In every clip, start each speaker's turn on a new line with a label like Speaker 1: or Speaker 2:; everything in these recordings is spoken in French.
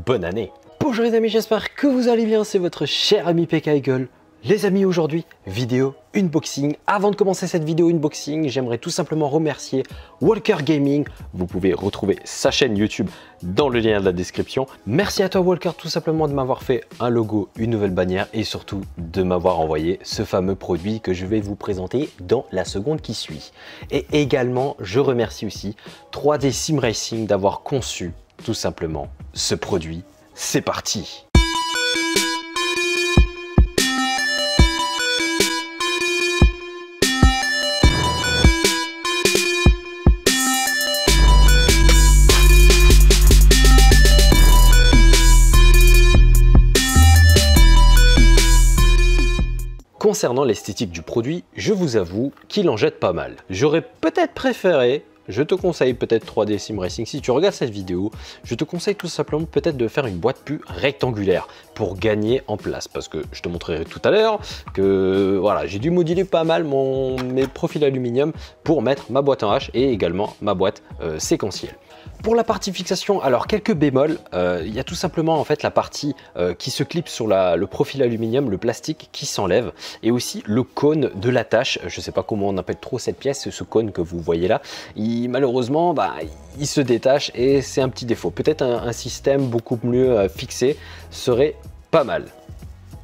Speaker 1: bonne année. Bonjour les amis, j'espère que vous allez bien, c'est votre cher ami PKEagle. Les amis, aujourd'hui, vidéo unboxing. Avant de commencer cette vidéo unboxing, j'aimerais tout simplement remercier Walker Gaming. Vous pouvez retrouver sa chaîne YouTube dans le lien de la description. Merci à toi Walker tout simplement de m'avoir fait un logo, une nouvelle bannière et surtout de m'avoir envoyé ce fameux produit que je vais vous présenter dans la seconde qui suit. Et également, je remercie aussi 3D Sim Racing d'avoir conçu tout simplement ce produit. C'est parti! Concernant l'esthétique du produit, je vous avoue qu'il en jette pas mal. J'aurais peut-être préféré, je te conseille peut-être 3D Sim Racing, si tu regardes cette vidéo, je te conseille tout simplement peut-être de faire une boîte plus rectangulaire pour gagner en place. Parce que je te montrerai tout à l'heure que voilà, j'ai dû moduler pas mal mes profils aluminium pour mettre ma boîte en H et également ma boîte séquentielle. Pour la partie fixation, alors quelques bémols, il y a tout simplement en fait la partie qui se clipse sur le profil aluminium, le plastique qui s'enlève et aussi le cône de l'attache. Je ne sais pas comment on appelle trop cette pièce, ce cône que vous voyez là, malheureusement il se détache et c'est un petit défaut. Peut-être un système beaucoup mieux fixé serait pas mal.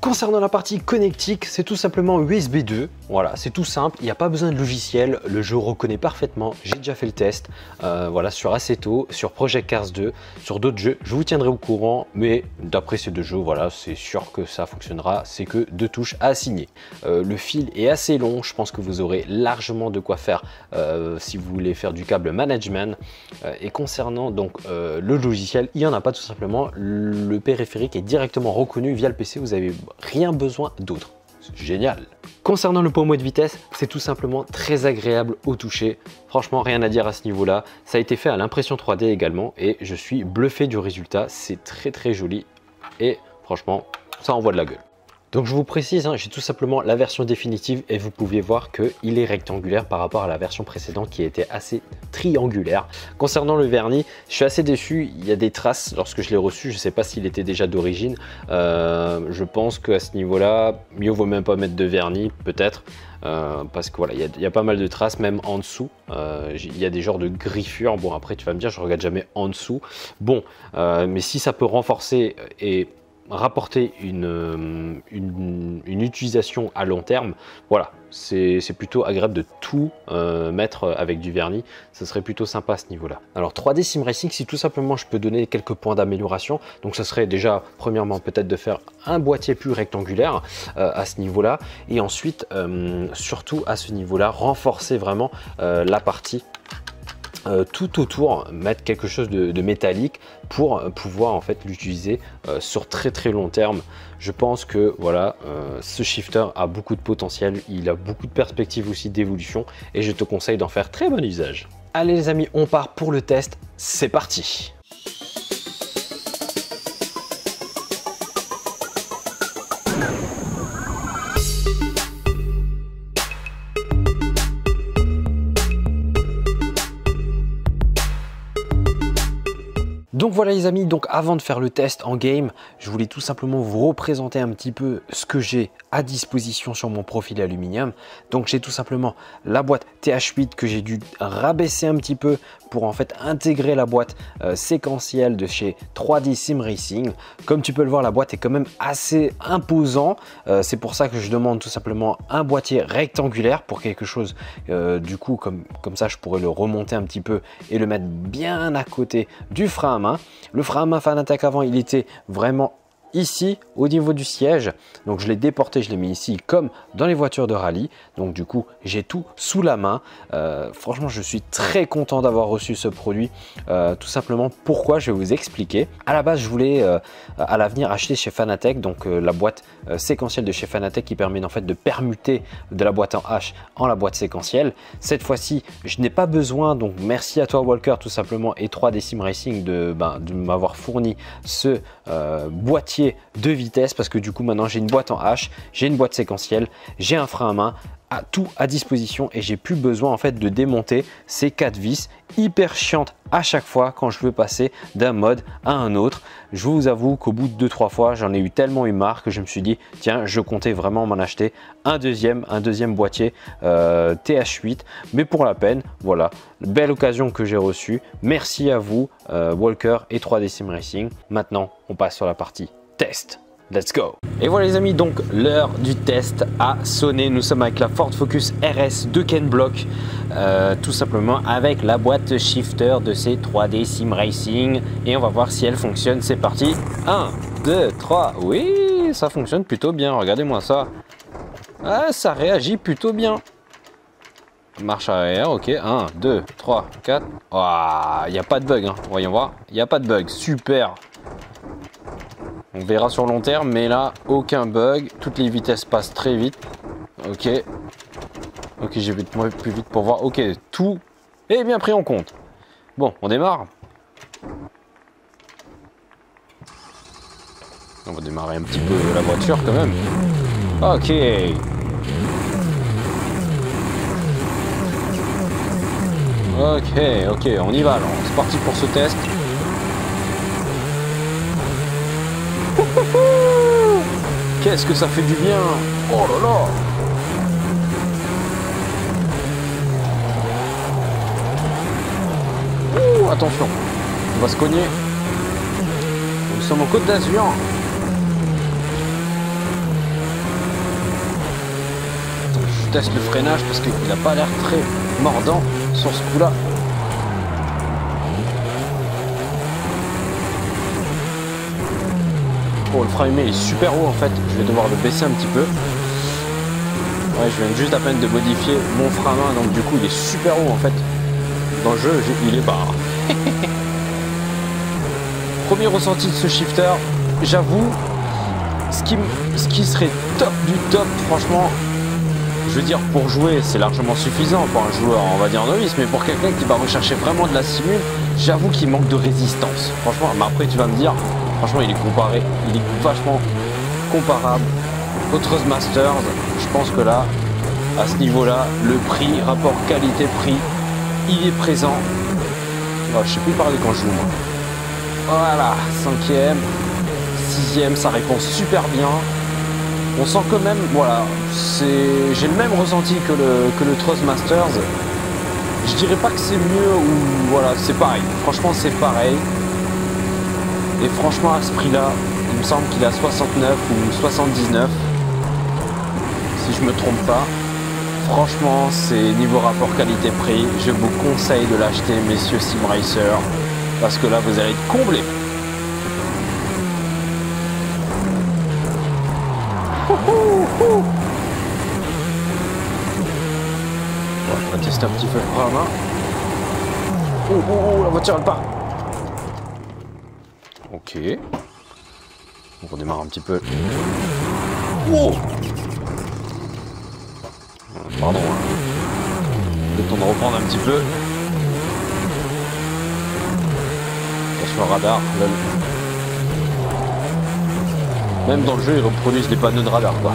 Speaker 1: Concernant la partie connectique, c'est tout simplement USB 2. Voilà, c'est tout simple, il n'y a pas besoin de logiciel, le jeu reconnaît parfaitement. J'ai déjà fait le test, voilà, sur Assetto, sur Project Cars 2, sur d'autres jeux. Je vous tiendrai au courant, mais d'après ces deux jeux, voilà, c'est sûr que ça fonctionnera. C'est que 2 touches à assigner. Le fil est assez long, je pense que vous aurez largement de quoi faire si vous voulez faire du câble management. Et concernant donc le logiciel, il n'y en a pas tout simplement. Le périphérique est directement reconnu via le PC, vous avez rien besoin d'autre. C'est génial. Concernant le pommeau de vitesse, c'est tout simplement très agréable au toucher. Franchement, rien à dire à ce niveau-là. Ça a été fait à l'impression 3D également et je suis bluffé du résultat. C'est très joli et franchement, ça envoie de la gueule. Donc je vous précise, j'ai tout simplement la version définitive et vous pouvez voir qu'il est rectangulaire par rapport à la version précédente qui était assez triangulaire. Concernant le vernis, je suis assez déçu, il y a des traces lorsque je l'ai reçu, je ne sais pas s'il était déjà d'origine. Je pense qu'à ce niveau-là, mieux vaut même pas mettre de vernis peut-être. Parce que voilà, il y a pas mal de traces, même en dessous. Il y a des genres de griffures. Bon, après tu vas me dire, je regarde jamais en dessous. Bon, mais si ça peut renforcer et rapporter une utilisation à long terme, voilà, c'est plutôt agréable de tout mettre avec du vernis, ça serait plutôt sympa à ce niveau là. Alors 3D Sim Racing, si tout simplement je peux donner quelques points d'amélioration, donc ça serait déjà premièrement peut-être de faire un boîtier plus rectangulaire à ce niveau là, et ensuite surtout à ce niveau là renforcer vraiment la partie tout autour, mettre quelque chose de métallique pour pouvoir en fait l'utiliser sur très long terme. Je pense que voilà, ce shifter a beaucoup de potentiel, il a beaucoup de perspectives aussi d'évolution et je te conseille d'en faire très bon usage. Allez les amis, on part pour le test, c'est parti! Donc voilà les amis, donc avant de faire le test en game, je voulais tout simplement vous représenter un petit peu ce que j'ai à disposition sur mon profil aluminium. Donc j'ai tout simplement la boîte TH8 que j'ai dû rabaisser un petit peu pour en fait intégrer la boîte séquentielle de chez 3D Sim Racing. Comme tu peux le voir, la boîte est quand même assez imposant. C'est pour ça que je demande tout simplement un boîtier rectangulaire pour quelque chose du coup comme ça je pourrais le remonter un petit peu et le mettre bien à côté du frein à main. Le frein à main Fanatec avant, il était vraiment ici au niveau du siège, donc je l'ai déporté, je l'ai mis ici comme dans les voitures de rallye, donc du coup j'ai tout sous la main. Franchement je suis très content d'avoir reçu ce produit, tout simplement. Pourquoi? Je vais vous expliquer. À la base je voulais à l'avenir acheter chez Fanatec, donc la boîte séquentielle de chez Fanatec qui permet en fait de permuter de la boîte en H en la boîte séquentielle. Cette fois-ci je n'ai pas besoin, donc merci à toi Walker tout simplement et 3D Sim Racing de m'avoir fourni ce boîtier de vitesse, parce que du coup maintenant j'ai une boîte en H, j'ai une boîte séquentielle, j'ai un frein à main. tout à disposition et j'ai plus besoin en fait de démonter ces 4 vis hyper chiantes à chaque fois quand je veux passer d'un mode à un autre. Je vous avoue qu'au bout de 2-3 fois, j'en ai eu tellement eu marre que je me suis dit tiens, je comptais vraiment m'en acheter un deuxième boîtier TH8, mais pour la peine, voilà, belle occasion que j'ai reçue. Merci à vous Walker et 3D Sim Racing. Maintenant, on passe sur la partie test. Let's go! Et voilà les amis, donc l'heure du test a sonné. Nous sommes avec la Ford Focus RS de Ken Block, tout simplement avec la boîte shifter de ces 3D Sim Racing. Et on va voir si elle fonctionne. C'est parti! 1, 2, 3. Oui, ça fonctionne plutôt bien. Regardez-moi ça. Ah, ça réagit plutôt bien. Marche arrière, ok. 1, 2, 3, 4. Ah, il n'y a pas de bug, hein. Voyons voir. Il n'y a pas de bug. Super! On verra sur long terme, mais là, aucun bug. Toutes les vitesses passent très vite. Ok. Ok, j'ai vais plus vite pour voir. Ok, tout est bien pris en compte. Bon, on démarre. On va démarrer un petit peu la voiture quand même. Ok. Ok, on y va alors. C'est parti pour ce test. Qu'est-ce que ça fait du bien! Oh là là! Ouh, attention, on va se cogner. Nous sommes en Côte d'Azur. Je teste le freinage parce qu'il n'a pas l'air très mordant sur ce coup-là. Oh, le frein humain est super haut en fait, je vais devoir le baisser un petit peu. Ouais, je viens juste à peine de modifier mon frein à main, donc du coup il est super haut en fait. Dans le jeu, il est bas. Premier ressenti de ce shifter, j'avoue, ce qui serait top du top, franchement, je veux dire pour jouer c'est largement suffisant pour un joueur, on va dire novice, mais pour quelqu'un qui va rechercher vraiment de la simule, j'avoue qu'il manque de résistance. Franchement, mais après tu vas me dire, franchement, il est vachement comparable au Thrustmasters. Je pense que là, à ce niveau-là, le prix, rapport qualité-prix, il est présent. Oh, je sais plus parler quand je joue, moi. Voilà, 5e, 6e, ça répond super bien. On sent quand même, voilà, j'ai le même ressenti que le Thrustmasters. Je dirais pas que c'est mieux ou voilà, c'est pareil. Franchement, c'est pareil. Et franchement, à ce prix-là, il me semble qu'il est à 69 ou 79, si je me trompe pas. Franchement, c'est niveau rapport qualité-prix. Je vous conseille de l'acheter, messieurs Sim Racer, parce que là, vous allez être comblés. Bon, on va tester un petit peu le frein à main. Oh, la voiture, elle part. Ok. On redémarre un petit peu. Oh, pardon. Le temps de reprendre un petit peu. Attention au radar. Même dans le jeu, ils reproduisent les panneaux de radar, quoi.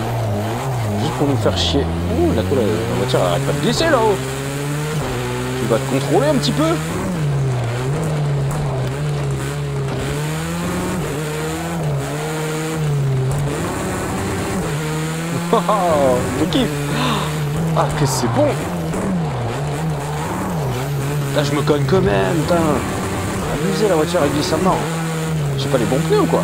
Speaker 1: Juste pour nous faire chier. Oh, la voiture arrête pas de glisser là-haut. Tu vas te contrôler un petit peu. Oh, je kiffe. Ah, que c'est bon. Là, je me cogne quand même, putain. Abusé, la voiture, elle glisse à mort. J'ai pas les bons pneus ou quoi?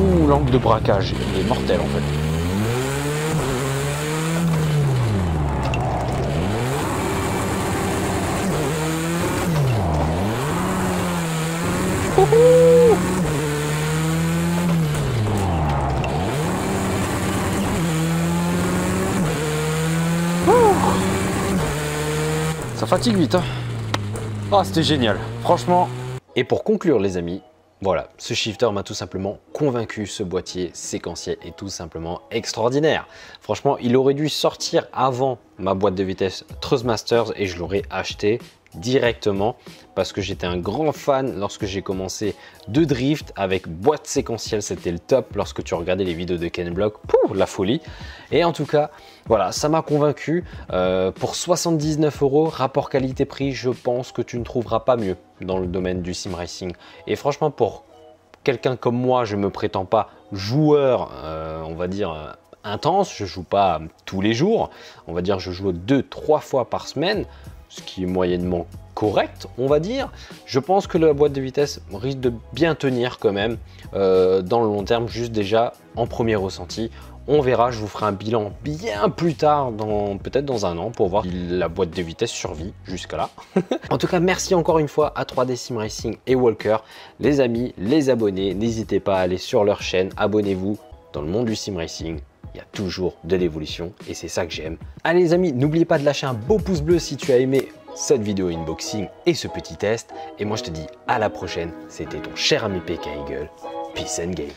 Speaker 1: Ouh, l'angle de braquage, il est mortel en fait. Ça fatigue vite, hein. Ah, c'était génial, franchement. Et pour conclure les amis, Voilà, ce shifter m'a tout simplement convaincu, ce boîtier séquentiel est tout simplement extraordinaire. Franchement, il aurait dû sortir avant ma boîte de vitesse Thrustmasters et je l'aurais acheté directement parce que j'étais un grand fan lorsque j'ai commencé de drift avec boîte séquentielle, c'était le top lorsque tu regardais les vidéos de Ken Block, pouh, la folie. Et en tout cas, voilà, ça m'a convaincu. Pour 79 €, rapport qualité-prix, je pense que tu ne trouveras pas mieux dans le domaine du sim racing. Et franchement, pour quelqu'un comme moi, je ne me prétends pas joueur, on va dire intense, je joue pas tous les jours, on va dire je joue 2-3 fois par semaine, ce qui est moyennement correct, on va dire. Je pense que la boîte de vitesse risque de bien tenir quand même dans le long terme, juste déjà en premier ressenti. On verra, je vous ferai un bilan bien plus tard, peut-être dans un an, pour voir si la boîte de vitesse survit jusqu'à là. En tout cas, merci encore une fois à 3D Sim Racing et Walker. Les amis, les abonnés, n'hésitez pas à aller sur leur chaîne, abonnez-vous. Dans le monde du Sim Racing, il y a toujours de l'évolution et c'est ça que j'aime. Allez les amis, n'oubliez pas de lâcher un beau pouce bleu si tu as aimé cette vidéo unboxing et ce petit test. Et moi je te dis à la prochaine, c'était ton cher ami PK Eagle. Peace and game.